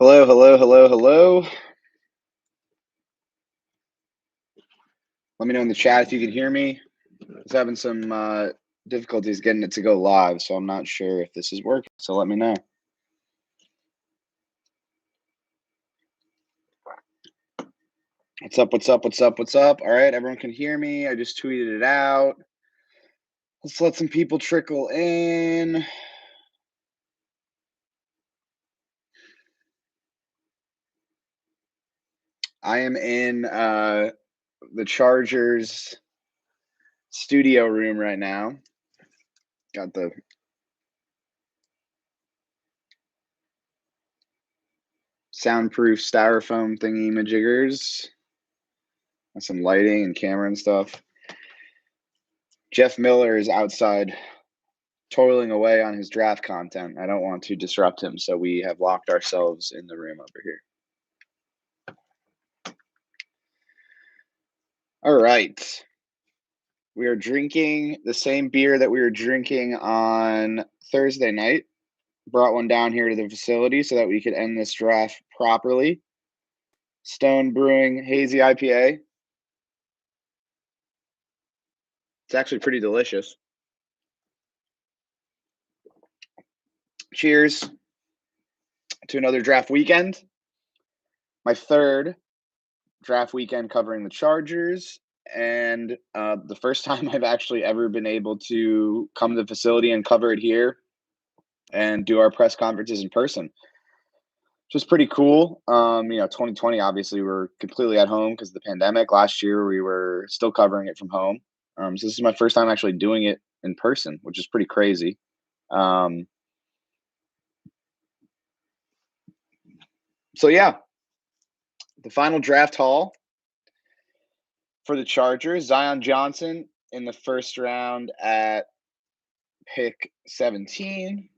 Hello, hello, hello, hello. Let me know in the chat if you can hear me. I was having some difficulties getting it to go live, so I'm not sure if this is working, so let me know. What's up, what's up, what's up, what's up? All right, everyone can hear me. I just tweeted it out. Let's let some people trickle in. I am in the Chargers studio room right now. Got the soundproof styrofoam thingy majiggers. Got some lighting and camera and stuff. Jeff Miller is outside toiling away on his draft content. I don't want to disrupt him, so we have locked ourselves in the room over here. All right. We are drinking the same beer that we were drinking on Thursday night. Brought one down here to the facility so that we could end this draft properly. Stone Brewing Hazy IPA. It's actually pretty delicious. Cheers to another draft weekend. My third draft weekend covering the Chargers, and the first time I've actually ever been able to come to the facility and cover it here and do our press conferences in person. Just pretty cool. 2020, obviously, we're completely at home because of the pandemic. Last year, we were still covering it from home. So this is my first time actually doing it in person, which is pretty crazy. So, yeah, the final draft haul for the Chargers, Zion Johnson in the first round at pick 17.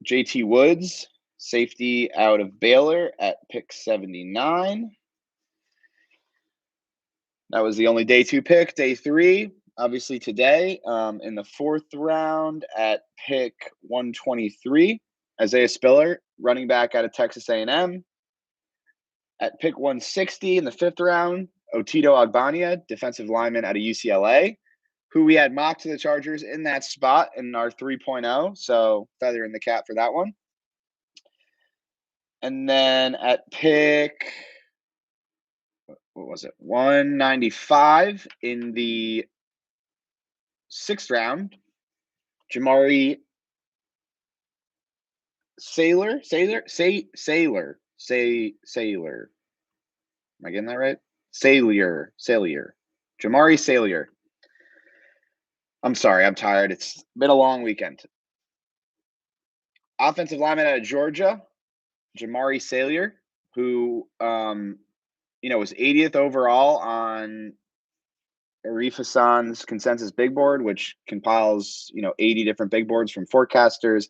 JT Woods, safety out of Baylor at pick 79. That was the only day 2 pick. Day 3, obviously today, in the 4th round at pick 123. Isaiah Spiller, running back out of Texas A&M. At pick 160 in the 5th round, Otino Agbania, defensive lineman out of UCLA, who we had mocked to the Chargers in that spot in our 3.0. So feather in the cap for that one. And then at pick, what was it, 195 in the 6th round, Jamari Sailor. Am I getting that right? Salyer. Jamari Salyer. I'm sorry, I'm tired. It's been a long weekend. Offensive lineman out of Georgia, Jamari Salyer, who was 80th overall on Arif Hassan's consensus big board, which compiles 80 different big boards from forecasters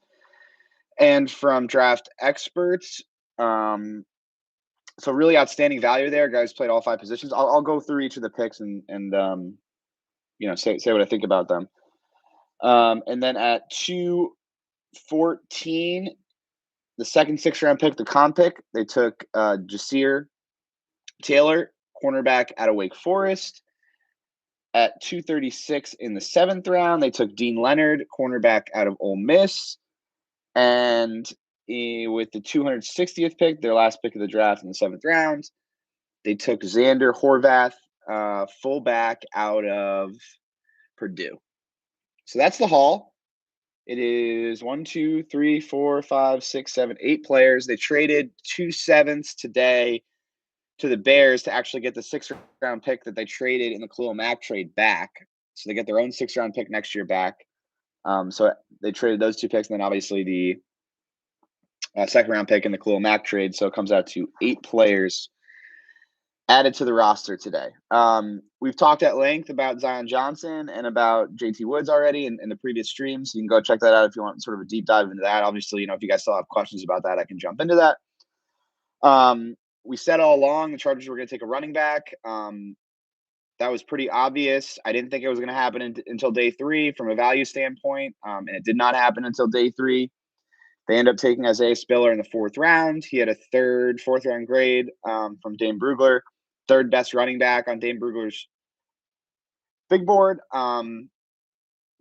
and from draft experts. So really outstanding value there. Guys played all 5 positions. I'll go through each of the picks and say what I think about them. And then at 214, the second 6th round pick, the comp pick, they took Jasir Taylor, cornerback out of Wake Forest. At 236 in the 7th round, they took Dean Leonard, cornerback out of Ole Miss. And with the 260th pick, their last pick of the draft in the 7th round, they took Xander Horvath, fullback out of Purdue. So that's the haul. It is 1, 2, 3, 4, 5, 6, 7, 8 players. They traded 2 7ths today to the Bears to actually get the 6th round pick that they traded in the Khalil Mack trade back. So they get their own 6th round pick next year back. So they traded those 2 picks, and then obviously the 2nd round pick in the Khalil Mack trade. So it comes out to 8 players added to the roster today. We've talked at length about Zion Johnson and about JT Woods already in the previous streams. You can go check that out if you want sort of a deep dive into that. Obviously, if you guys still have questions about that, I can jump into that. We said all along the Chargers were going to take a running back. That was pretty obvious. I didn't think it was going to happen until day 3 from a value standpoint, and it did not happen until day 3. They end up taking Isaiah Spiller in the 4th round. He had a fourth round grade from Dane Brugler, third best running back on Dane Brugler's big board.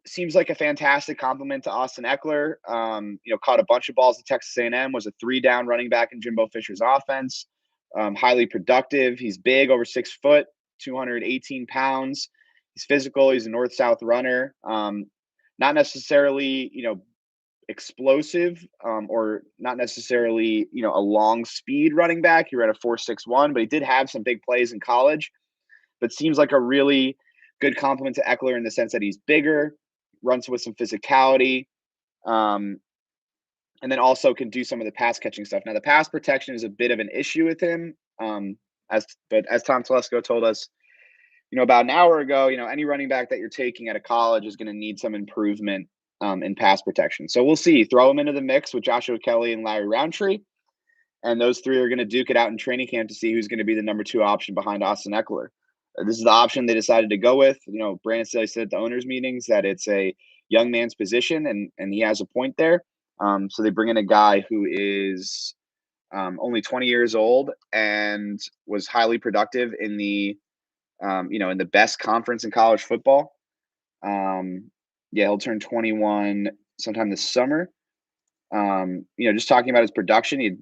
Seems like a fantastic compliment to Austin Eckler. Caught a bunch of balls at Texas A&M, was a 3-down running back in Jimbo Fisher's offense. Highly productive. He's big, over 6 foot, 218 pounds. He's physical. He's a north-south runner. Not necessarily, explosive or not necessarily, a long speed running back. He ran a 4.61, but he did have some big plays in college. But seems like a really good compliment to Eckler in the sense that he's bigger, runs with some physicality, and then also can do some of the pass catching stuff. Now, the pass protection is a bit of an issue with him, as Tom Telesco told us, about an hour ago, any running back that you're taking out of college is going to need some improvement in pass protection. So we'll see. Throw him into the mix with Joshua Kelly and Larry Roundtree, and those three are going to duke it out in training camp to see who's going to be the number 2 option behind Austin Eckler. This is the option they decided to go with. Brandon Staley said at the owners' meetings that it's a young man's position, and he has a point there. So they bring in a guy who is only 20 years old and was highly productive in the in the best conference in college football. He'll turn 21 sometime this summer. Just talking about his production, he had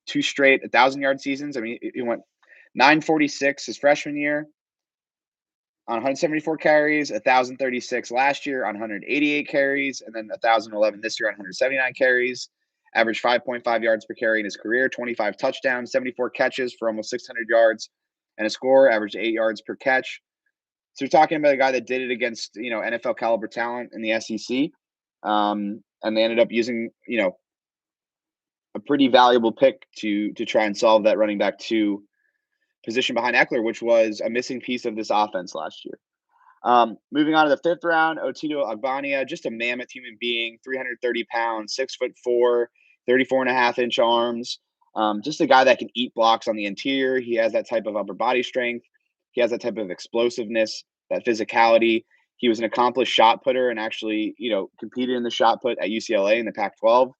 2 straight 1,000-yard seasons. I mean, he went 946 his freshman year on 174 carries, 1,036 last year on 188 carries, and then 1,011 this year on 179 carries. Averaged 5.5 yards per carry in his career, 25 touchdowns, 74 catches for almost 600 yards, and a score, averaged 8 yards per catch. So you're talking about a guy that did it against, NFL caliber talent in the SEC. And they ended up using, a pretty valuable pick to try and solve that running back 2 position behind Eckler, which was a missing piece of this offense last year. Moving on to the 5th round, Otino Agbania, just a mammoth human being, 330 pounds, 6'4", 34.5-inch arms. Just a guy that can eat blocks on the interior. He has that type of upper body strength. He has that type of explosiveness, that physicality. He was an accomplished shot putter and actually, competed in the shot put at UCLA in the Pac-12.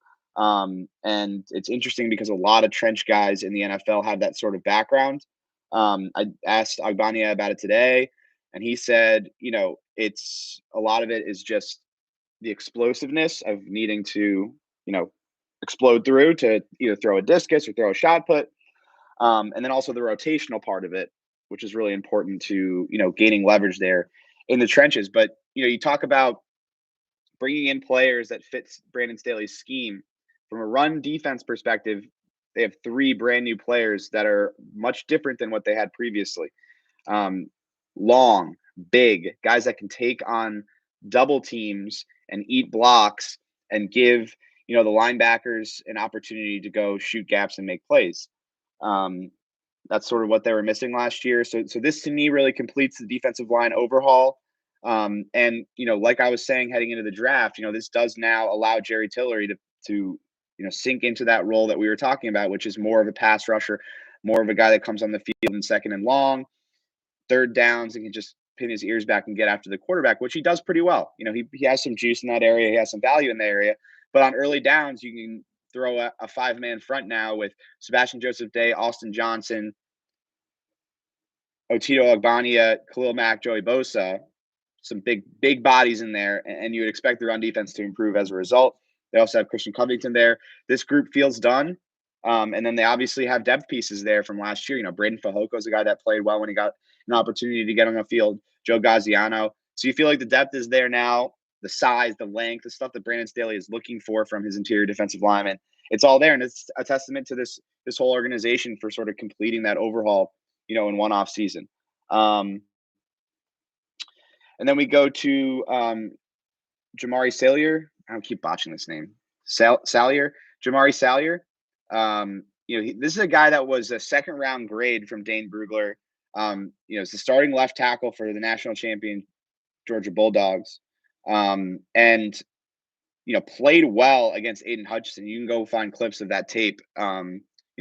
And it's interesting because a lot of trench guys in the NFL have that sort of background. I asked Agbania about it today, and he said, it's a lot of it is just the explosiveness of needing to, explode through to either throw a discus or throw a shot put. And then also the rotational part of it, which is really important to, gaining leverage there in the trenches. But, you talk about bringing in players that fits Brandon Staley's scheme. From a run defense perspective, they have 3 brand new players that are much different than what they had previously. Long, big guys that can take on double teams and eat blocks and give, the linebackers an opportunity to go shoot gaps and make plays. That's sort of what they were missing last year. So this to me really completes the defensive line overhaul. And, like I was saying, heading into the draft, this does now allow Jerry Tillery to sink into that role that we were talking about, which is more of a pass rusher, more of a guy that comes on the field in 2nd and long, 3rd downs, and can just pin his ears back and get after the quarterback, which he does pretty well. He has some juice in that area. He has some value in that area. But on early downs, you can throw a 5-man front now with Sebastian Joseph Day, Austin Johnson, Otino Agbania, Khalil Mack, Joey Bosa, some big bodies in there, and you would expect the run defense to improve as a result. They also have Christian Covington there. This group feels done. And then they obviously have depth pieces there from last year. Braden Fajoko is a guy that played well when he got an opportunity to get on the field. Joe Gaziano. So you feel like the depth is there now, the size, the length, the stuff that Brandon Staley is looking for from his interior defensive lineman. It's all there, and it's a testament to this whole organization for sort of completing that overhaul, in one off season. And then we go to Jamari Salyer. I don't keep botching this name. Salyer. Jamari Salyer. This is a guy that was a 2nd round grade from Dane Brugler. It's the starting left tackle for the national champion Georgia Bulldogs. And played well against Aiden Hutchinson. You can go find clips of that tape.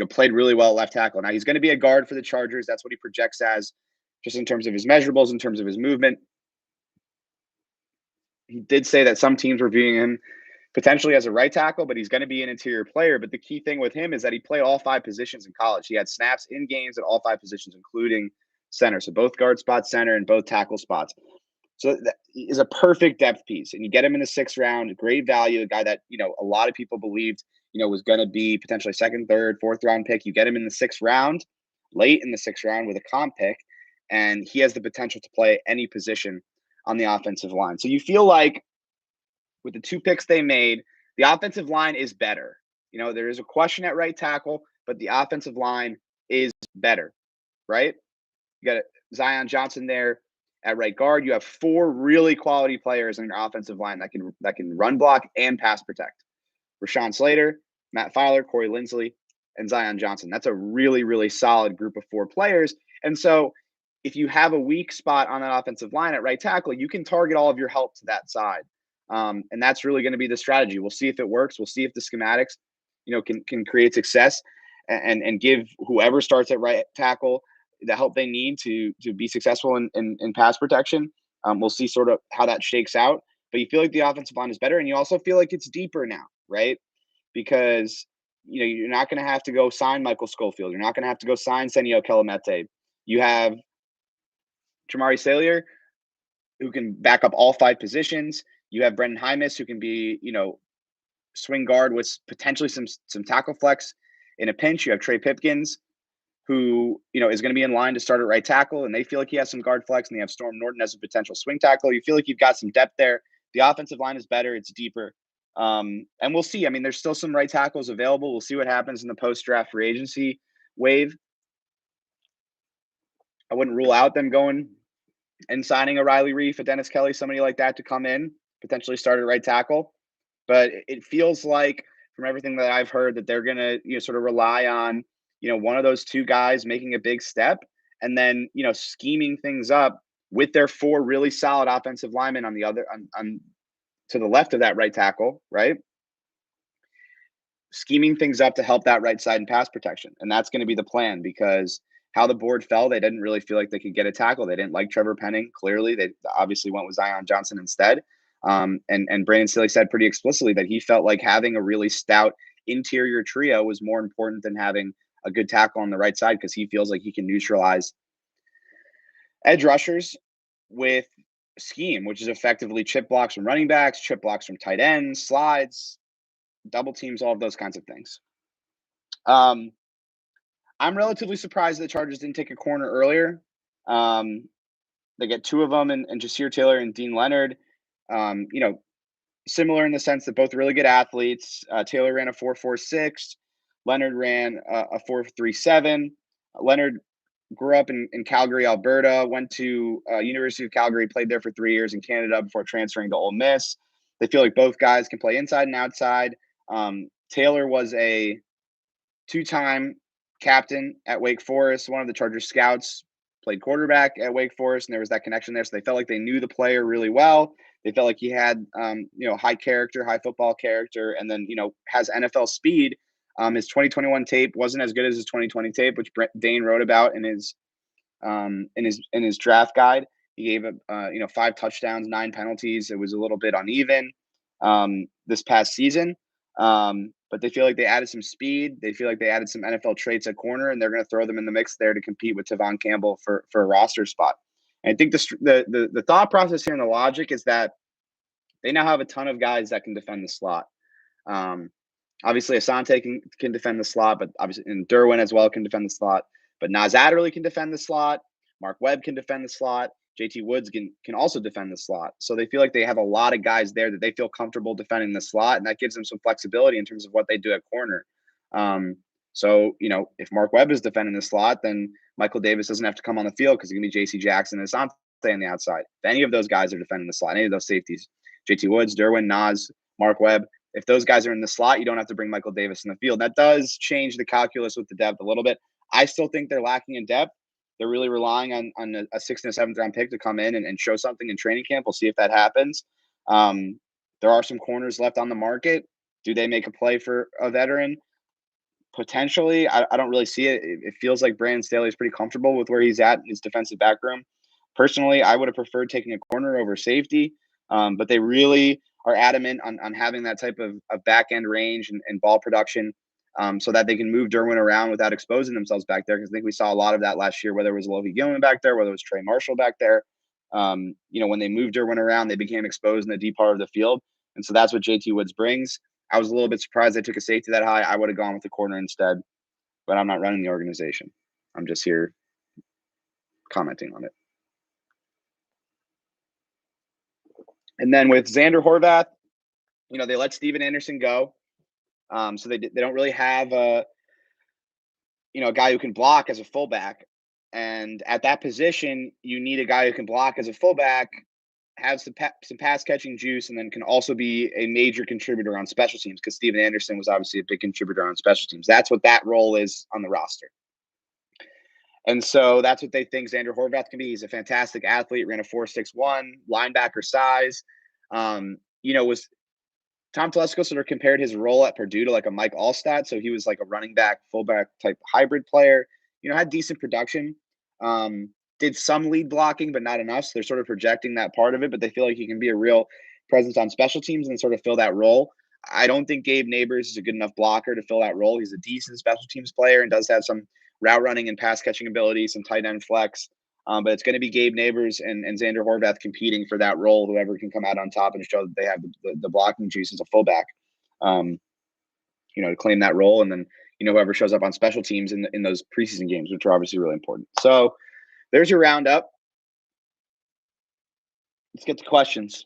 Played really well at left tackle. Now he's going to be a guard for the Chargers. That's what he projects as, just in terms of his measurables, in terms of his movement. He did say that some teams were viewing him potentially as a right tackle, but he's going to be an interior player. But the key thing with him is that he played all 5 positions in college. He had snaps in games at all 5 positions, including center. So both guard spots, center, and both tackle spots. So that is a perfect depth piece. And you get him in the 6th round, great value, a guy that, a lot of people believed, was going to be potentially 2nd, 3rd, 4th round pick. You get him in the 6th round, late in the 6th round with a comp pick, and he has the potential to play any position on the offensive line. So you feel like with the 2 picks they made, the offensive line is better. There is a question at right tackle, but the offensive line is better, right? You got Zion Johnson there at right guard. You have 4 really quality players in your offensive line that can run block and pass protect. Rashawn Slater, Matt Filer, Corey Linsley, and Zion Johnson. That's a really, really solid group of 4 players. And so if you have a weak spot on that offensive line at right tackle, you can target all of your help to that side. And that's really going to be the strategy. We'll see if it works. We'll see if the schematics, can create success and give whoever starts at right tackle the help they need to be successful in pass protection. We'll see sort of how that shakes out. But you feel like the offensive line is better, and you also feel like it's deeper now, right? Because you're not going to have to go sign Michael Schofield. You're not going to have to go sign Senio Kelemete. You have Jamari Salyer, who can back up all 5 positions. You have Brendan Hymas, who can be, swing guard with potentially some tackle flex in a pinch. You have Trey Pipkins, who, is going to be in line to start at right tackle, and they feel like he has some guard flex, and they have Storm Norton as a potential swing tackle. You feel like you've got some depth there. The offensive line is better. It's deeper. And we'll see. I mean, there's still some right tackles available. We'll see what happens in the post-draft free agency wave. I wouldn't rule out them going and signing a Riley Reif, a Dennis Kelly, somebody like that to come in, potentially start at right tackle. But it feels like, from everything that I've heard, that they're going to sort of rely on, one of those 2 guys making a big step and then, scheming things up with their 4 really solid offensive linemen on the other on to the left of that right tackle, right? Scheming things up to help that right side in pass protection. And that's going to be the plan, because how the board fell, they didn't really feel like they could get a tackle. They didn't like Trevor Penning. Clearly, they obviously went with Zion Johnson instead. And Brandon Staley said pretty explicitly that he felt like having a really stout interior trio was more important than having a good tackle on the right side, because he feels like he can neutralize edge rushers with scheme, which is effectively chip blocks from running backs, chip blocks from tight ends, slides, double teams, all of those kinds of things. I'm relatively surprised the Chargers didn't take a corner earlier. They get 2 of them, and Jasir Taylor and Dean Leonard. Similar in the sense that both really good athletes. Taylor ran a 4.46. Leonard ran a 4.37. Leonard grew up in Calgary, Alberta, went to University of Calgary, played there for 3 years in Canada before transferring to Ole Miss. They feel like both guys can play inside and outside. Taylor was a 2-time captain at Wake Forest, one of the Chargers scouts, played quarterback at Wake Forest, and there was that connection there. So they felt like they knew the player really well. They felt like he had, high character, high football character, and then, has NFL speed. His 2021 tape wasn't as good as his 2020 tape, which Dane wrote about in his draft guide. He gave 5 touchdowns, 9 penalties. It was a little bit uneven this past season. But they feel like they added some speed. They feel like they added some NFL traits at corner, and they're going to throw them in the mix there to compete with Tavon Campbell for a roster spot. And I think the thought process here and the logic is that they now have a ton of guys that can defend the slot. Obviously, Asante can defend the slot, but obviously, and Derwin as well can defend the slot. But Nas Adderley can defend the slot. Mark Webb can defend the slot. JT Woods can also defend the slot. So they feel like they have a lot of guys there that they feel comfortable defending the slot, and that gives them some flexibility in terms of what they do at corner. So, if Mark Webb is defending the slot, then Michael Davis doesn't have to come on the field because it's going to be J.C. Jackson and Asante on the outside. If any of those guys are defending the slot, any of those safeties, JT Woods, Derwin, Nas, Mark Webb, if those guys are in the slot, you don't have to bring Michael Davis in the field. That does change the calculus with the depth a little bit. I still think they're lacking in depth. They're really relying on a 6th and a 7th round pick to come in and show something in training camp. We'll see if that happens. There are some corners left on the market. Do they make a play for a veteran? Potentially. I don't really see it. It feels like Brandon Staley is pretty comfortable with where he's at in his defensive back room. Personally, I would have preferred taking a corner over safety, but they really are adamant on having that type of back end range and ball production, so that they can move Derwin around without exposing themselves back there. Because I think we saw a lot of that last year, whether it was Logie Gilman back there, whether it was Trey Marshall back there. When they moved Derwin around, they became exposed in the deep part of the field. And so that's what JT Woods brings. I was a little bit surprised they took a safety that high. I would have gone with the corner instead, but I'm not running the organization. I'm just here commenting on it. And then with Xander Horvath, they let Steven Anderson go. So they don't really have a guy who can block as a fullback. And at that position, you need a guy who can block as a fullback, have some pass catching juice, and then can also be a major contributor on special teams, because Steven Anderson was obviously a big contributor on special teams. That's what that role is on the roster. And so that's what they think Xander Horvath can be. He's a fantastic athlete, ran a 4.61, linebacker size. Was Tom Telesco sort of compared his role at Purdue to like a Mike Allstott. So he was like a running back, fullback type hybrid player, had decent production, did some lead blocking, but not enough. So they're sort of projecting that part of it, but they feel like he can be a real presence on special teams and sort of fill that role. I don't think Gabe Neighbors is a good enough blocker to fill that role. He's a decent special teams player and does have some route running and pass catching ability, some tight end flex. But it's going to be Gabe Neighbors and Xander Horvath competing for that role. Whoever can come out on top and show that they have the blocking juice as a fullback, to claim that role. And then, whoever shows up on special teams in those preseason games, which are obviously really important. So there's your roundup. Let's get to questions.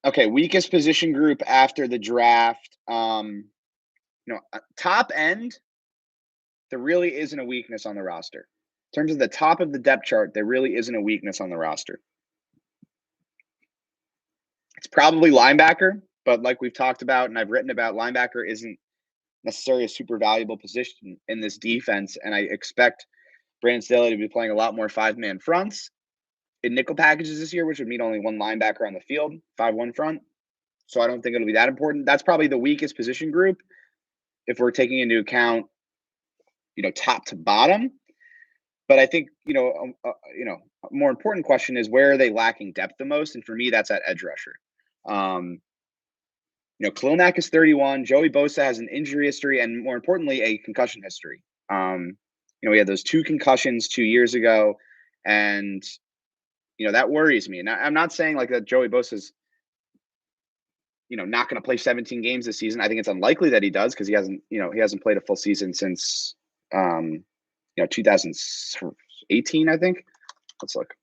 Okay, weakest position group after the draft. Top end, there really isn't a weakness on the roster. In terms of the top of the depth chart, there really isn't a weakness on the roster. It's probably linebacker, but like we've talked about and I've written about, linebacker isn't necessarily a super valuable position in this defense, and I expect Brandon Staley to be playing a lot more five-man fronts in nickel packages this year, which would mean only one linebacker on the field, 5-1 front. So I don't think it'll be that important. That's probably the weakest position group if we're taking into account, top to bottom. But I think, a more important question is, where are they lacking depth the most? And for me, that's at edge rusher. Khalil Mack is 31. Joey Bosa has an injury history and, more importantly, a concussion history. We had those 2 concussions 2 years ago, and that worries me. And I'm not saying like that Joey Bosa's not going to play 17 games this season. I think it's unlikely that he does, because he hasn't played a full season since 2018, I think. Let's look.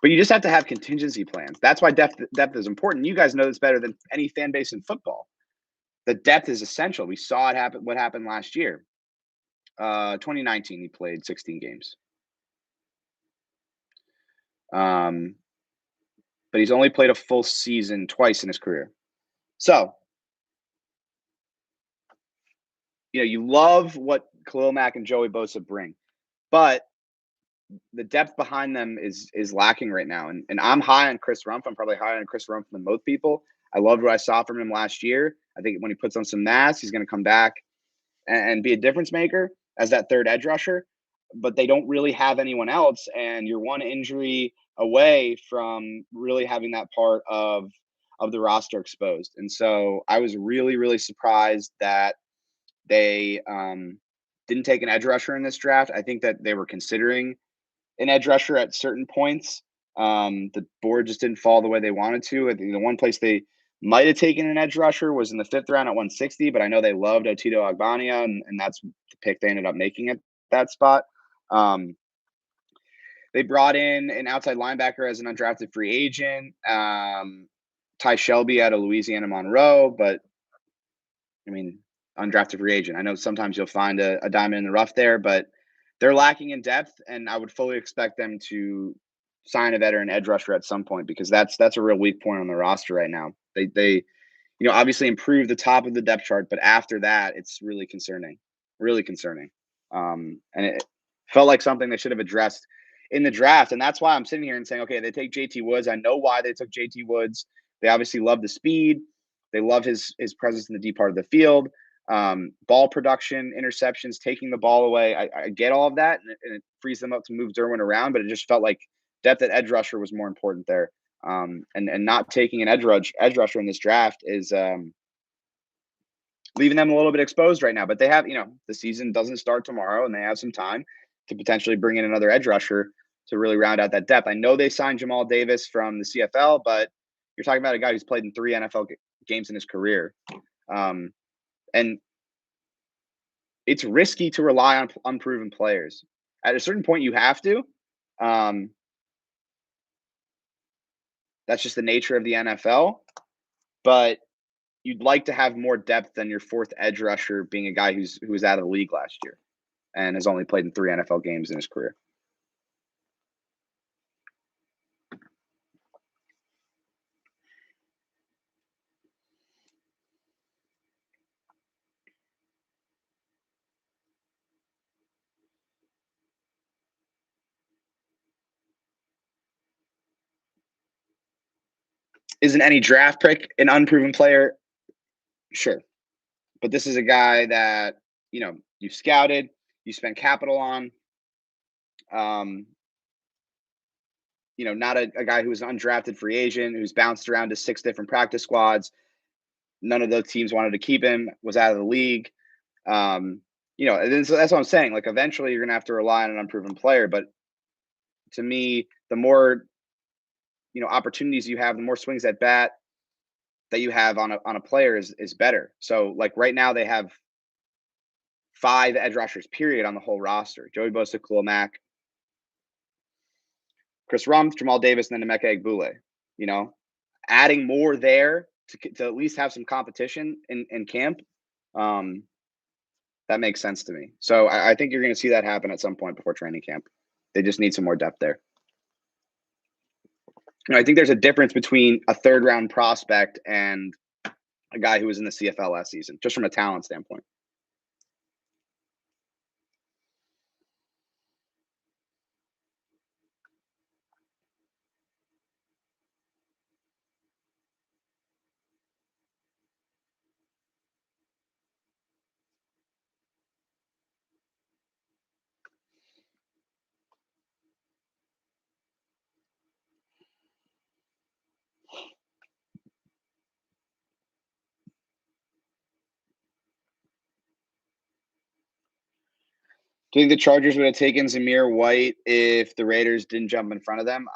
But you just have to have contingency plans. That's why depth is important. You guys know this better than any fan base in football. The depth is essential. We saw it happen. What happened last year? 2019, he played 16 games. But he's only played a full season twice in his career. So, you love what Khalil Mack and Joey Bosa bring, but the depth behind them is lacking right now. And I'm high on Chris Rumph. I'm probably higher on Chris Rumph than most people. I loved what I saw from him last year. I think when he puts on some mass, he's going to come back and be a difference maker as that third edge rusher. But they don't really have anyone else, and you're one injury away from really having that part of the roster exposed. And so I was really, really surprised that they didn't take an edge rusher in this draft. I think that they were considering an edge rusher at certain points. The board just didn't fall the way they wanted to. I think the one place they might have taken an edge rusher was in the 5th round at 160, but I know they loved Otino Agbania, and that's the pick they ended up making at that spot. They brought in an outside linebacker as an undrafted free agent, Ty Shelby out of Louisiana Monroe, but undrafted free agent. I know sometimes you'll find a diamond in the rough there, but they're lacking in depth, and I would fully expect them to sign a veteran edge rusher at some point, because that's a real weak point on the roster right now. They obviously improved the top of the depth chart, but after that, it's really concerning. And it felt like something they should have addressed in the draft. And that's why I'm sitting here and saying, okay, they take JT Woods. I know why they took JT Woods. They obviously love the speed. They love his presence in the deep part of the field. Ball production, interceptions, taking the ball away. I get all of that, and it frees them up to move Derwin around, but it just felt like depth at edge rusher was more important there. And not taking an edge rusher in this draft is leaving them a little bit exposed right now. But they have, the season doesn't start tomorrow, and they have some time to potentially bring in another edge rusher to really round out that depth. I know they signed Jamal Davis from the CFL, but you're talking about a guy who's played in 3 NFL games in his career. And it's risky to rely on unproven players. At a certain point, you have to. That's just the nature of the NFL. But you'd like to have more depth than your 4th edge rusher being a guy who was out of the league last year and has only played in 3 NFL games in his career. Isn't any draft pick an unproven player? Sure. But this is a guy that, you've scouted, you spent capital on. Not a guy who was an undrafted free agent, who's bounced around to 6 different practice squads. None of those teams wanted to keep him, was out of the league. That's what I'm saying. Like, eventually you're going to have to rely on an unproven player. But to me, the more, opportunities you have, the more swings at bat that you have on a player is better. So, like, right now they have 5 edge rushers, period, on the whole roster. Joey Bosa, Khalil Mack, Chris Rumph, Jamal Davis, and then Emeka Egbule. Adding more there to at least have some competition in camp, that makes sense to me. So I think you're going to see that happen at some point before training camp. They just need some more depth there. I think there's a difference between a 3rd-round prospect and a guy who was in the CFL last season, just from a talent standpoint. Do you think the Chargers would have taken Zamir White if the Raiders didn't jump in front of them?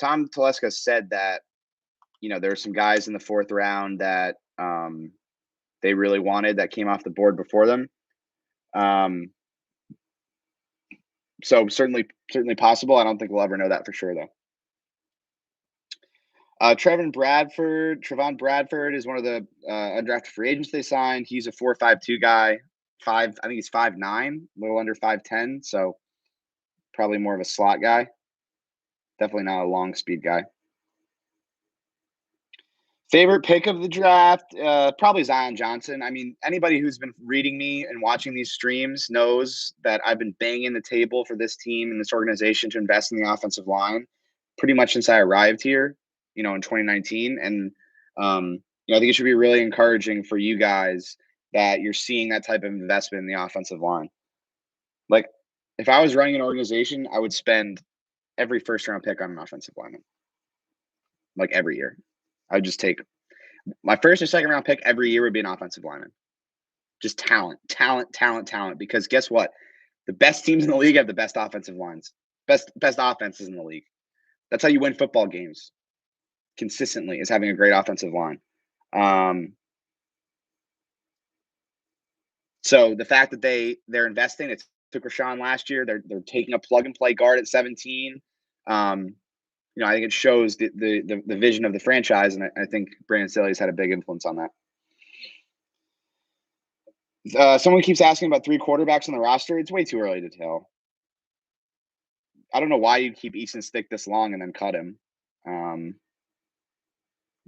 Tom Telesco said that, there were some guys in the 4th round that they really wanted that came off the board before them. So certainly possible. I don't think we'll ever know that for sure, though. Trevin Bradford is one of the undrafted free agents they signed. He's a 4.52 guy. I think he's 5'9", a little under 5'10", so probably more of a slot guy. Definitely not a long speed guy. Favorite pick of the draft, probably Zion Johnson. Anybody who's been reading me and watching these streams knows that I've been banging the table for this team and this organization to invest in the offensive line pretty much since I arrived here, in 2019. And, I think it should be really encouraging for you guys that you're seeing that type of investment in the offensive line. Like, if I was running an organization, I would spend every 1st-round pick on an offensive lineman. Like, every year. I would just take my 1st or 2nd round pick every year would be an offensive lineman. Just talent. Because guess what? The best teams in the league have the best offensive lines. Best offenses in the league. That's how you win football games consistently, is having a great offensive line. So the fact that they're investing, it took Rashawn last year. They're taking a plug and play guard at 17. I think it shows the vision of the franchise, and I think Brandon Staley's had a big influence on that. Someone keeps asking about 3 quarterbacks on the roster. It's way too early to tell. I don't know why you keep Easton Stick this long and then cut him. And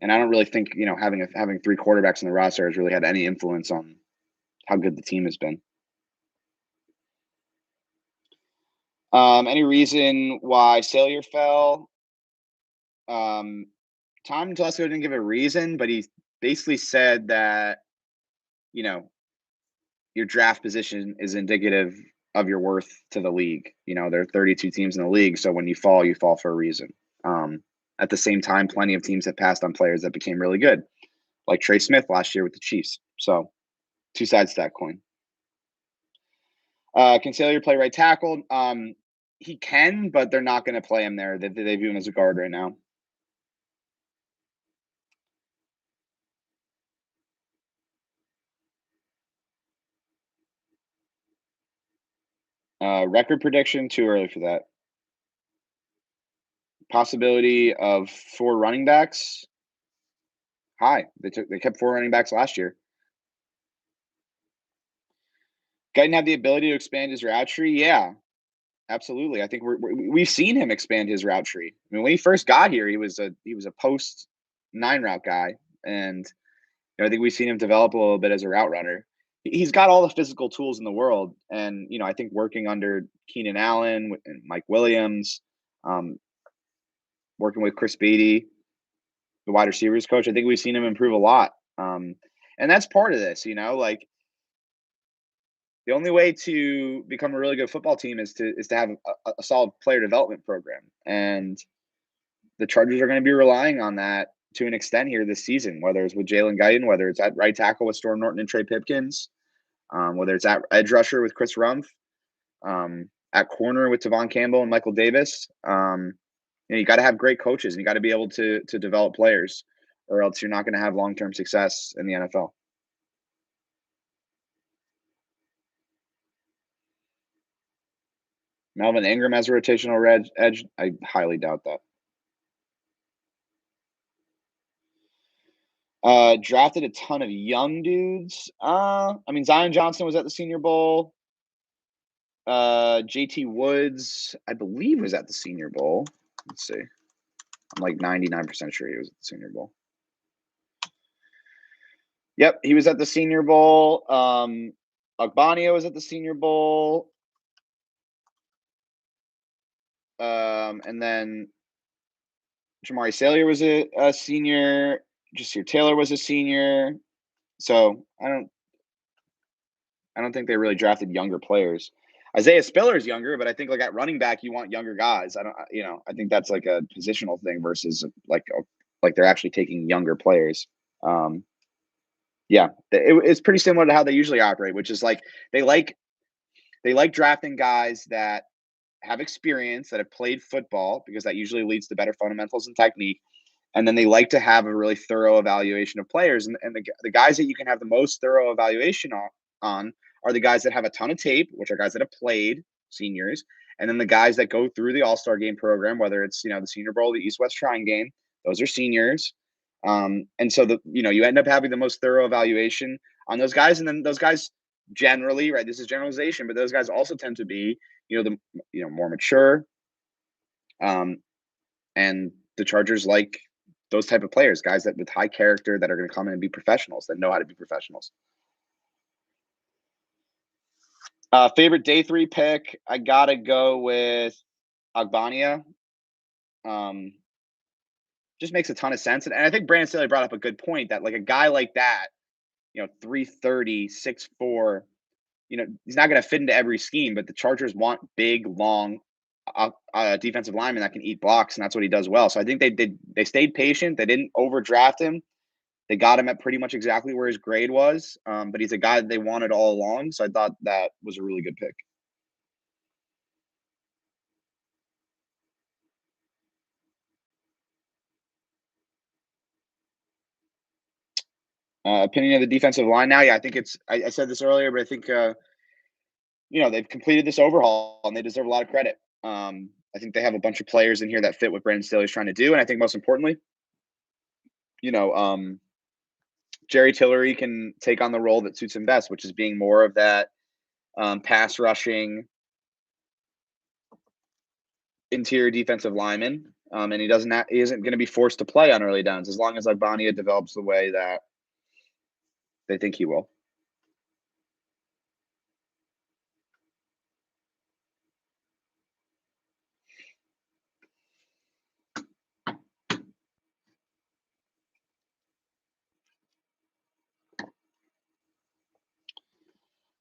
I don't really think having 3 quarterbacks on the roster has really had any influence on how good the team has been. Any reason why Salyer fell? Um, Tom Telesco didn't give a reason, but he basically said that, you know, your draft position is indicative of your worth to the league. There are 32 teams in the league, so when you fall for a reason. At the same time, plenty of teams have passed on players that became really good, like Trey Smith last year with the Chiefs. So, two sides to that coin. Can Salyer play right tackle? He can, but they're not going to play him there. They view him as a guard right now. Record prediction, too early for that. Possibility of 4 running backs, high. They kept 4 running backs last year. Guyton have the ability to expand his route tree? Yeah, absolutely. I think we've seen him expand his route tree. I mean, when he first got here, he was a post 9 route guy, and I think we've seen him develop a little bit as a route runner. He's got all the physical tools in the world, and I think working under Keenan Allen and Mike Williams, working with Chris Beatty, the wide receivers coach, I think we've seen him improve a lot. And that's part of this, like the only way to become a really good football team is to have a solid player development program, and the Chargers are going to be relying on that to an extent here this season. Whether it's with Jalen Guyton, whether it's at right tackle with Storm Norton and Trey Pipkins, whether it's at edge rusher with Chris Rumph, at corner with Tavon Campbell and Michael Davis. You got to have great coaches, and you got to be able to develop players, or else you're not going to have long-term success in the NFL. Melvin Ingram as a rotational edge, I highly doubt that. Drafted a ton of young dudes. Zion Johnson was at the Senior Bowl. JT Woods, I believe, was at the Senior Bowl. Let's see. I'm like 99% sure he was at the Senior Bowl. Yep, he was at the Senior Bowl. Agbania was at the Senior Bowl. And then Jamari Salyer was a senior. Jasir Taylor was a senior. So I don't think they really drafted younger players. Isaiah Spiller's younger, but I think like at running back you want younger guys. I think that's like a positional thing versus like they're actually taking younger players. Yeah, it's pretty similar to how they usually operate, which is like they like drafting guys that have experience, that have played football, because that usually leads to better fundamentals and technique. And then they like to have a really thorough evaluation of players. And the guys that you can have the most thorough evaluation on are the guys that have a ton of tape, which are guys that have played, seniors. And then the guys that go through the All-Star game program, whether it's, the Senior Bowl, the East-West Shrine game, those are seniors. And so you end up having the most thorough evaluation on those guys. And then those guys generally, right, this is generalization, but those guys also tend to be, more mature. And the Chargers like those type of players, guys that with high character that are going to come in and be professionals, that know how to be professionals. Favorite day 3 pick, I gotta go with Agbania. Just makes a ton of sense, and I think Brandon Staley brought up a good point that like a guy like that, 330, 6'4", he's not going to fit into every scheme, but the Chargers want big, long defensive lineman that can eat blocks, and that's what he does well. So I think they stayed patient. They didn't overdraft him. They got him at pretty much exactly where his grade was, but he's a guy that they wanted all along. So I thought that was a really good pick. Opinion of the defensive line now? Yeah, I think I said this earlier, but I think they've completed this overhaul and they deserve a lot of credit. I think they have a bunch of players in here that fit what Brandon Staley's trying to do, and I think most importantly, Jerry Tillery can take on the role that suits him best, which is being more of that pass rushing interior defensive lineman. And he isn't going to be forced to play on early downs as long as Agbania develops the way that they think he will.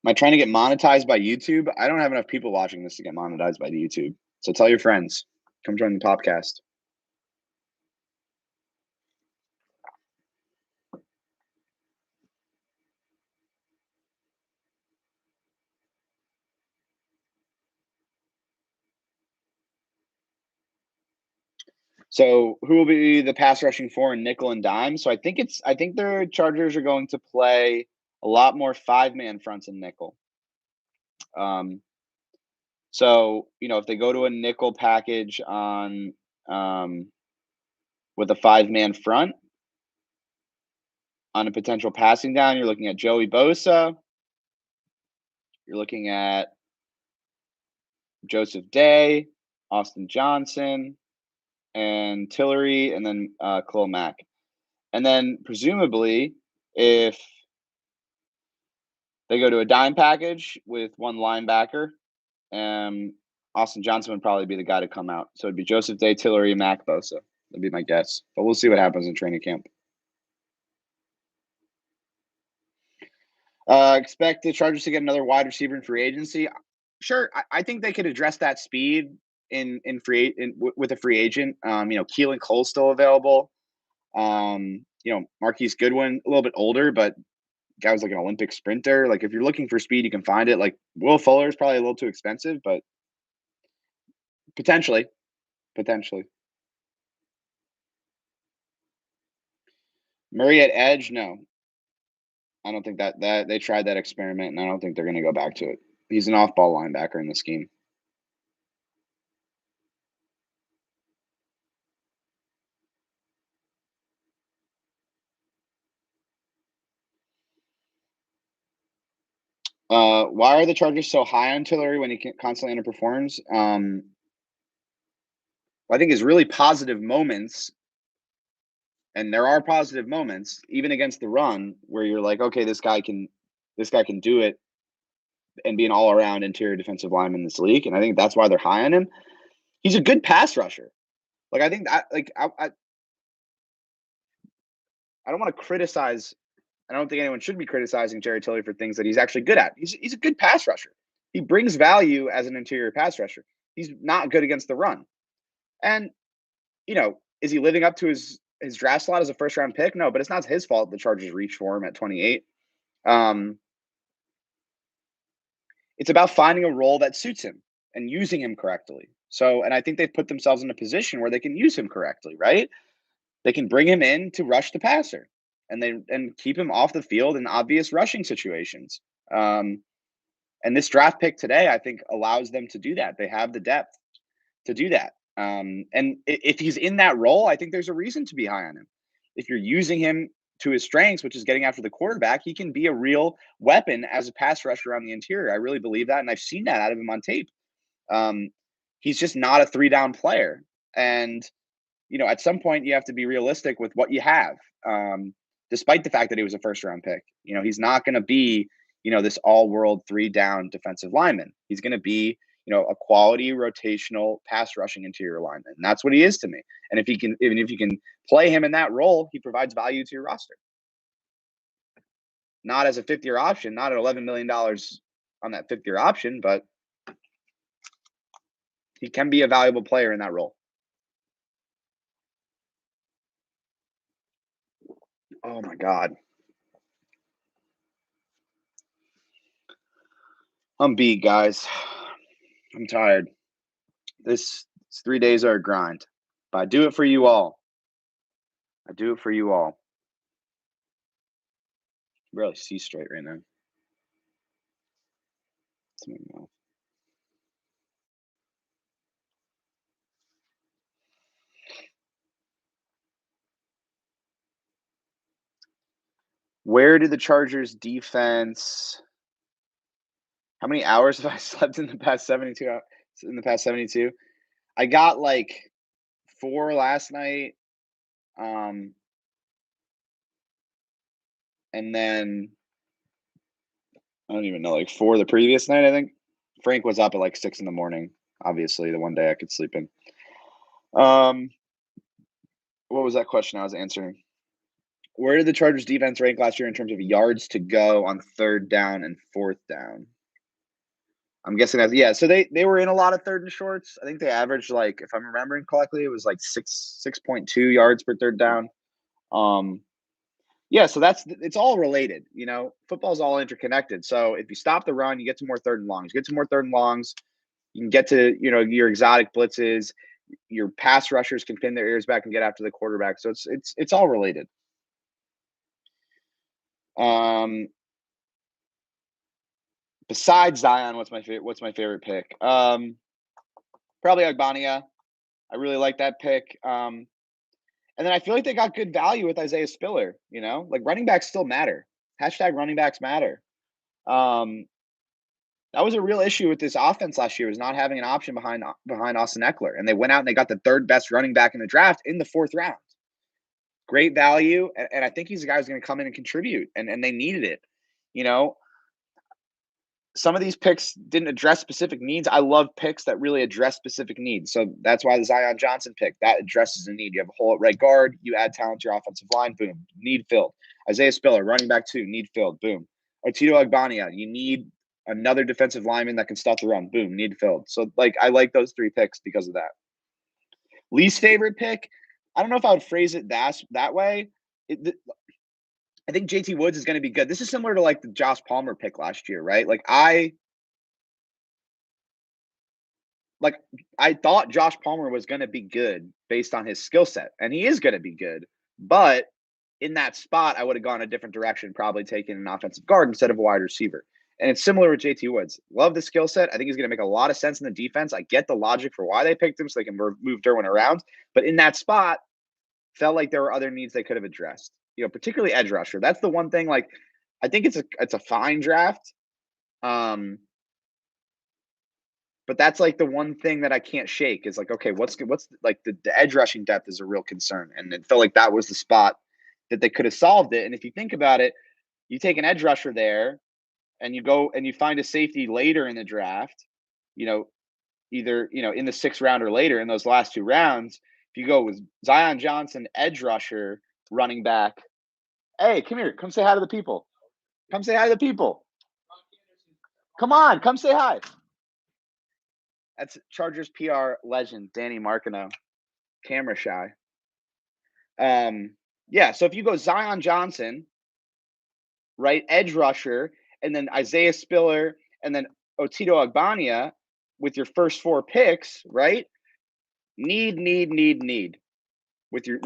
Am I trying to get monetized by YouTube? I don't have enough people watching this to get monetized by the YouTube. So tell your friends. Come join the podcast. So who will be the pass rushing for in nickel and dime? So I think the Chargers are going to play a lot more 5-man fronts in nickel. So if they go to a nickel package on with a 5-man front on a potential passing down, you're looking at Joey Bosa. You're looking at Joseph Day, Austin Johnson, and Tillery, and then Khalil Mack. And then presumably, if they go to a dime package with one linebacker, Austin Johnson would probably be the guy to come out. So it'd be Joseph Day, Tillery, Mack, Bosa. That'd be my guess. But we'll see what happens in training camp. Expect the Chargers to get another wide receiver in free agency. Sure, I think they could address that speed with a free agent. Keelan Cole's still available. Marquise Goodwin, a little bit older, but guy was like an Olympic sprinter. Like if you're looking for speed, you can find it. Like Will Fuller is probably a little too expensive, but potentially. Murray at edge, no. I don't think that they tried that experiment, and I don't think they're going to go back to it. He's an off-ball linebacker in the scheme. Why are the Chargers so high on Tillery when he constantly underperforms? I think his really positive moments, and there are positive moments, even against the run, where you're like, okay, this guy can do it and be an all-around interior defensive lineman in this league, and I think that's why they're high on him. He's a good pass rusher. Like I think that, I don't want to criticize. I don't think anyone should be criticizing Jerry Tillery for things that he's actually good at. He's a good pass rusher. He brings value as an interior pass rusher. He's not good against the run. And, is he living up to his draft slot as a first-round pick? No, but it's not his fault the Chargers reached for him at 28. It's about finding a role that suits him and using him correctly. So, and I think they've put themselves in a position where they can use him correctly, right? They can bring him in to rush the passer and keep him off the field in obvious rushing situations. And this draft pick today, I think, allows them to do that. They have the depth to do that. And if he's in that role, I think there's a reason to be high on him. If you're using him to his strengths, which is getting after the quarterback, he can be a real weapon as a pass rusher on the interior. I really believe that, and I've seen that out of him on tape. He's just not a 3-down player. And, at some point you have to be realistic with what you have. Despite the fact that he was a first-round pick, he's not going to be, this all-world 3-down defensive lineman. He's going to be, a quality rotational pass rushing interior lineman. And that's what he is to me. And if you can play him in that role, he provides value to your roster. Not as a 5th-year option, not at $11 million on that 5th-year option, but he can be a valuable player in that role. Oh my God. I'm beat, guys. I'm tired. This 3 days are a grind, but I do it for you all. I can barely see straight right now. Where did the Chargers defense? How many hours have I slept in the past 72? I got like 4 last night. And then I don't even know, like 4 the previous night, I think. Frank was up at like 6 in the morning, obviously, the one day I could sleep in. What was that question I was answering? Where did the Chargers defense rank last year in terms of yards to go on 3rd down and 4th down? I'm guessing that's, yeah. So they were in a lot of 3rd and shorts. I think they averaged, like, if I'm remembering correctly, it was like 6.2 yards per 3rd down. Yeah, so it's all related. Football's all interconnected. So if you stop the run, you get to more 3rd and longs. You get to more 3rd and longs, you can get to your exotic blitzes. Your pass rushers can pin their ears back and get after the quarterback. So it's all related. Besides Zion, what's my favorite pick? Probably Agbania. I really like that pick. And then I feel like they got good value with Isaiah Spiller. Like, running backs still matter. Hashtag running backs matter. That was a real issue with this offense last year, was not having an option behind Austin Eckler. And they went out and they got the 3rd best running back in the draft in the 4th round. Great value. And I think he's a guy who's going to come in and contribute. And they needed it. Some of these picks didn't address specific needs. I love picks that really address specific needs. So that's why the Zion Johnson pick, that addresses a need. You have a hole at right guard. You add talent to your offensive line. Boom. Need filled. Isaiah Spiller, running back 2, need filled. Boom. Otino Agbania, you need another defensive lineman that can stuff the run. Boom. Need filled. So, like, I like those 3 picks because of that. Least favorite pick, I don't know if I would phrase it that way. I think JT Woods is going to be good. This is similar to, like, the Josh Palmer pick last year, right? Like, I thought Josh Palmer was going to be good based on his skill set, and he is going to be good. But in that spot, I would have gone a different direction, probably taking an offensive guard instead of a wide receiver. And it's similar with JT Woods. Love the skill set. I think he's going to make a lot of sense in the defense. I get the logic for why they picked him, so they can move Derwin around. But in that spot, felt like there were other needs they could have addressed. Particularly edge rusher. That's the one thing. Like, I think it's a fine draft. But that's, like, the one thing that I can't shake is, like, okay, what's like the edge rushing depth is a real concern, and it felt like that was the spot that they could have solved it. And if you think about it, you take an edge rusher there, and you go and you find a safety later in the draft, either in the 6th round or later in those last 2 rounds. If you go with Zion Johnson, edge rusher, running back, hey, come here, come say hi to the people. Come say hi to the people. Come on, come say hi. That's Chargers PR legend Danny Marcano, camera shy. Yeah, so if you go Zion Johnson, right, edge rusher, and then Isaiah Spiller, and then Otito Agbania with your first 4 picks, right? Need with your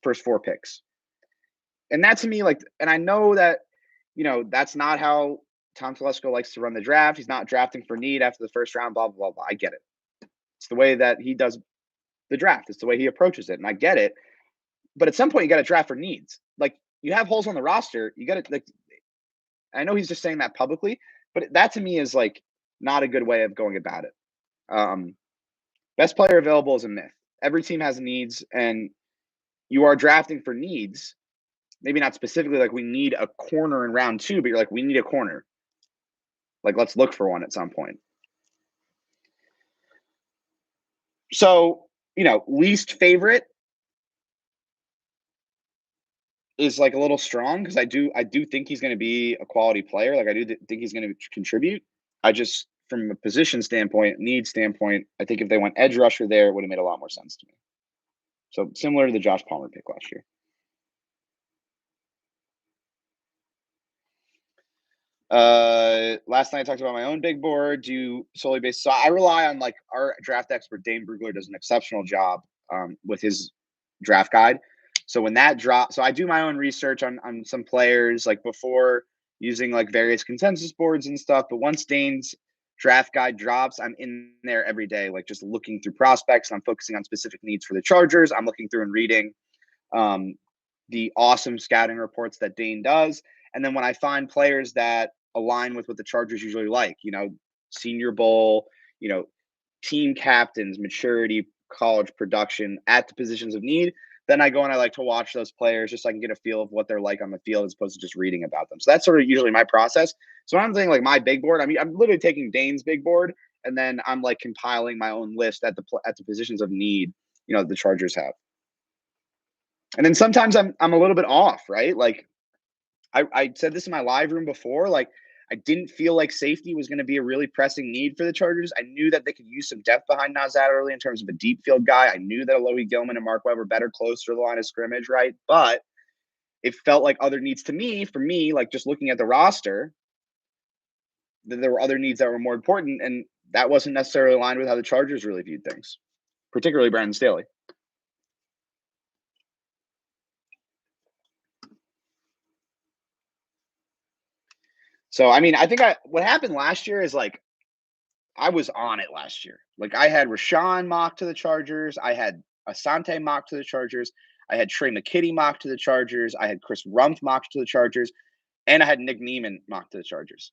first 4 picks. And that, to me, like, and I know that that's not how Tom Telesco likes to run the draft. He's not drafting for need after the 1st round, blah, blah, blah. I get it. It's the way that he does the draft. It's the way he approaches it, and I get it. But at some point, you got to draft for needs. Like, you have holes on the roster. You got to, like, I know he's just saying that publicly, but that, to me, is, like, not a good way of going about it. Best player available is a myth. Every team has needs, and you are drafting for needs. Maybe not specifically like we need a corner in round 2, but you're like, we need a corner. Like, let's look for one at some point. So, least favorite is, like, a little strong, because I do think he's going to be a quality player. Like, I do think he's going to contribute. I just, from a position standpoint, need standpoint, I think if they went edge rusher there, it would have made a lot more sense to me. So, similar to the Josh Palmer pick last year. Last night I talked about my own big board. So I rely on, like, our draft expert Dane Brugler does an exceptional job with his draft guide. So when that drops, so I do my own research on some players, like, before, using, like, various consensus boards and stuff. But once Dane's draft guide drops, I'm in there every day, like, just looking through prospects. I'm focusing on specific needs for the Chargers. I'm looking through and reading the awesome scouting reports that Dane does. And then when I find players that align with what the Chargers usually like, Senior Bowl, team captains, maturity, college production at the positions of need, then I go and I like to watch those players just so I can get a feel of what they're like on the field as opposed to just reading about them. So that's sort of usually my process. So when I'm saying, like, my big board, I mean, I'm literally taking Dane's big board, and then I'm, like, compiling my own list at the positions of need, the Chargers have. And then sometimes I'm a little bit off, right? Like I said this in my live room before, like I didn't feel like safety was going to be a really pressing need for the Chargers. I knew that they could use some depth behind Nazat early in terms of a deep field guy. I knew that Alohi Gilman and Mark Webb were better closer to the line of scrimmage, right? But it felt like other needs to me, for me, like just looking at the roster, that there were other needs that were more important, and that wasn't necessarily aligned with how the Chargers really viewed things, particularly Brandon Staley. So, I mean, I think what happened last year is like I was on it last year. Like I had Rashawn mocked to the Chargers, I had Asante mocked to the Chargers, I had Trey McKitty mocked to the Chargers, I had Chris Rumph mocked to the Chargers, and I had Nick Neiman mocked to the Chargers.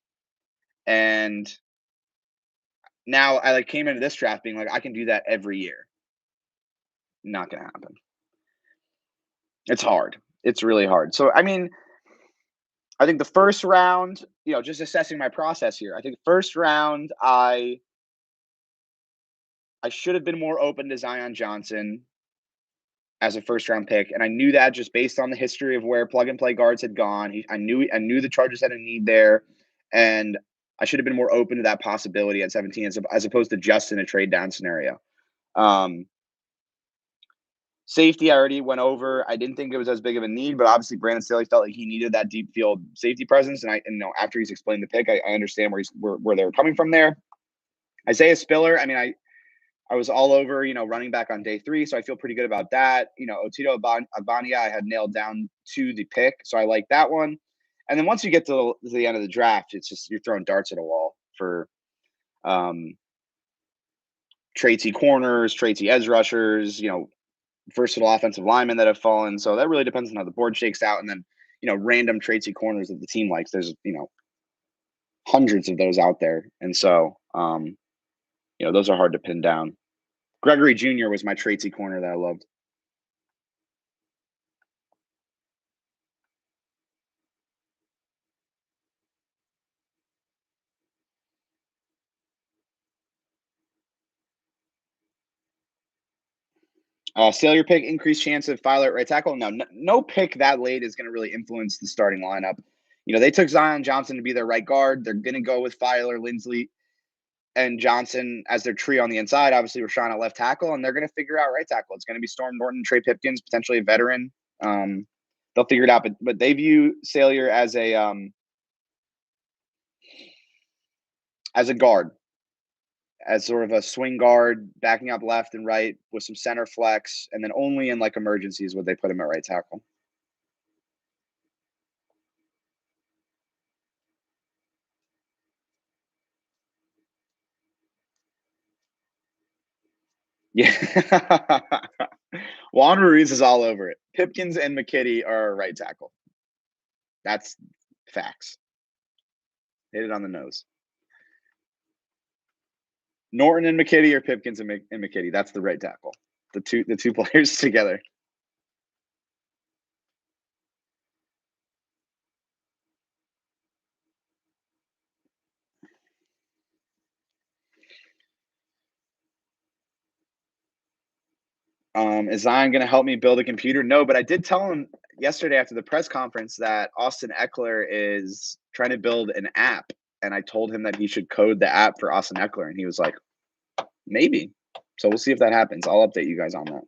And now I like came into this draft being like, I can do that every year. Not gonna happen. It's hard. It's really hard. So I mean, I think the first round, just assessing my process here. I think the first round, I should have been more open to Zion Johnson as a first round pick, and I knew that just based on the history of where plug and play guards had gone. I knew the Chargers had a need there, and I should have been more open to that possibility at 17 as opposed to just in a trade down scenario. Safety, I already went over. I didn't think it was as big of a need, but obviously Brandon Staley felt like he needed that deep field safety presence. And after he's explained the pick, I understand where they were coming from there. Isaiah Spiller, I mean, I was all over, running back on day 3, so I feel pretty good about that. Otino Agbania, I had nailed down to the pick, so I like that one. And then once you get to the end of the draft, it's just you're throwing darts at a wall for traitsy corners, traitsy edge rushers, versatile offensive linemen that have fallen. So that really depends on how the board shakes out. And then, random traitsy corners that the team likes. There's, hundreds of those out there. And so, those are hard to pin down. Gregory Jr. was my traitsy corner that I loved. Staley pick, increased chance of Filer at right tackle. No pick that late is going to really influence the starting lineup. They took Zion Johnson to be their right guard. They're going to go with Filer, Lindsley, and Johnson as their trio on the inside. Obviously, Rashawn at left tackle, and they're going to figure out right tackle. It's going to be Storm Norton, Trey Pipkins, potentially a veteran. They'll figure it out, but they view Staley as a guard, as sort of a swing guard, backing up left and right with some center flex, and then only in like emergencies would they put him at right tackle. Yeah. Juan Ruiz is all over it. Pipkins and McKitty are right tackle. That's facts. Hit it on the nose. Norton and McKitty or Pipkins and McKitty. That's the right tackle. The two players together. Is Zion going to help me build a computer? No, but I did tell him yesterday after the press conference that Austin Eckler is trying to build an app, and I told him that he should code the app for Austin Eckler, and he was like, maybe. So we'll see if that happens. I'll update you guys on that.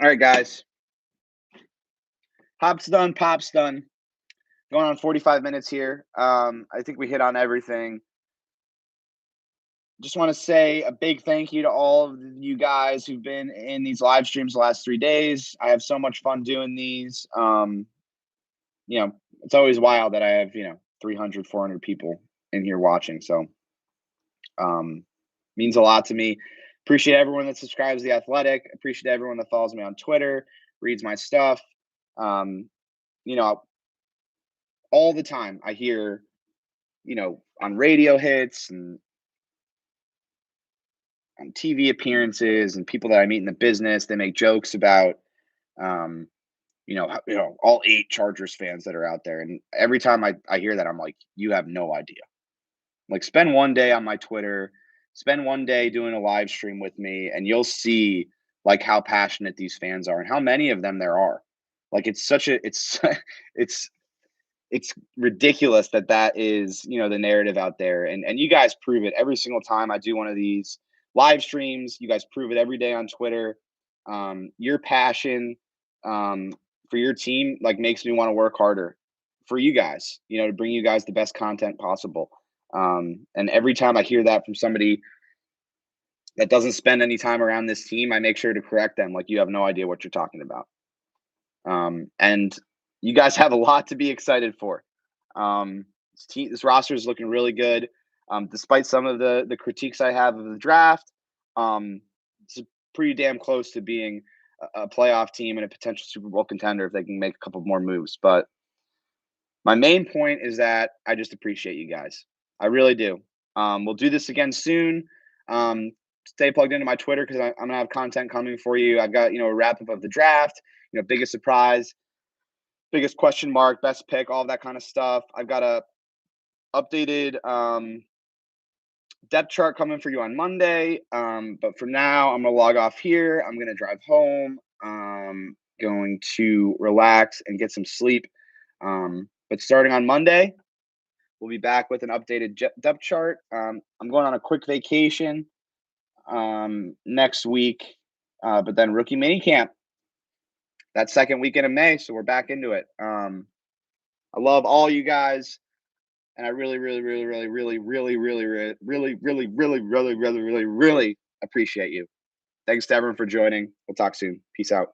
All right, guys. Pop's done. Going on 45 minutes here. I think we hit on everything. Just want to say a big thank you to all of you guys who've been in these live streams the last 3 days. I have so much fun doing these. It's always wild that I have, 300, 400 people in here watching. So means a lot to me. Appreciate everyone that subscribes to The Athletic. Appreciate everyone that follows me on Twitter, reads my stuff. All the time I hear on radio hits and on TV appearances, and people that I meet in the business, they make jokes about, um, all 8 Chargers fans that are out there. And every time I hear that, I'm like, you have no idea. Like, spend one day on my Twitter, spend one day doing a live stream with me, and you'll see like how passionate these fans are and how many of them there are. Like, it's it's ridiculous that is, the narrative out there. And you guys prove it every single time I do one of these live streams. You guys prove it every day on Twitter. Your passion, for your team, like, makes me want to work harder for you guys, to bring you guys the best content possible. And every time I hear that from somebody that doesn't spend any time around this team, I make sure to correct them. Like, you have no idea what you're talking about. And you guys have a lot to be excited for. This roster is looking really good, despite some of the critiques I have of the draft. It's pretty damn close to being a playoff team and a potential Super Bowl contender if they can make a couple more moves. But my main point is that I just appreciate you guys. I really do. We'll do this again soon. Stay plugged into my Twitter because I'm gonna have content coming for you. I've got a wrap up of the draft. Biggest surprise, biggest question mark, best pick, all of that kind of stuff. I've got a updated depth chart coming for you on Monday. But for now, I'm gonna log off here. I'm gonna drive home. Going to relax and get some sleep. But starting on Monday, we'll be back with an updated depth chart. I'm going on a quick vacation next week, but then rookie mini camp that second weekend of May. So we're back into it. I love all you guys, and I really, really, really, really, really, really, really, really, really, really, really, really, really, really, really appreciate you. Thanks to everyone for joining. We'll talk soon. Peace out.